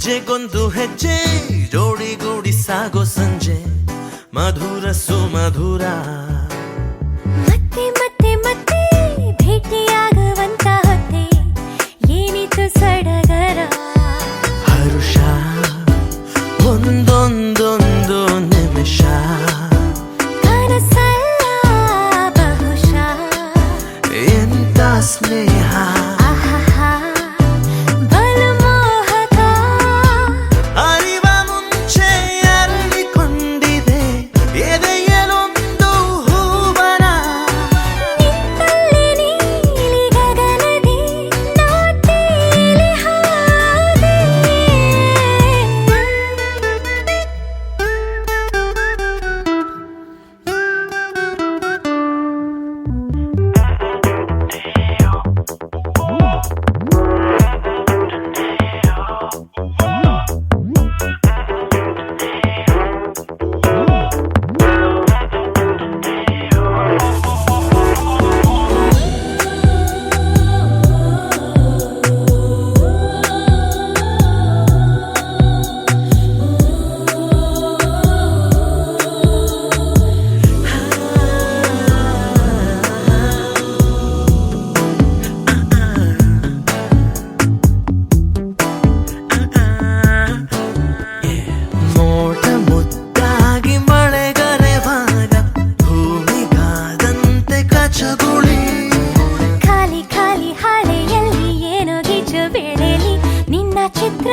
ಹೆಜ್ಜೆಗೊಂದು ಹೆಜ್ಜೆ ಜೋಡಿಗೂಡಿ ಸಾಗೋ ಸಂಜೆ ಮಧುರ ಸುಮಧುರ ಮತ್ತೆ ಮತ್ತೆ ಮತ್ತೆ ಭೇಟಿಯಾಗುವಂತ ಹೊತ್ತೆ ಏನಿತು ಸಡಗರ ಹರುಷ ಒಂದೊಂದೊಂದು ನಿಮಿಷ ಕನಸಲ್ಲ ಬಹುಶಃ ಎಂತ ಸ್ನೇಹ ಖಾಲಿ ಖಾಲಿ ಹಾಳೆಯಲ್ಲಿ ಏನೋ ಗೀಚು ಬೆಳೆಲಿ ನಿನ್ನ ಚಿತ್ರ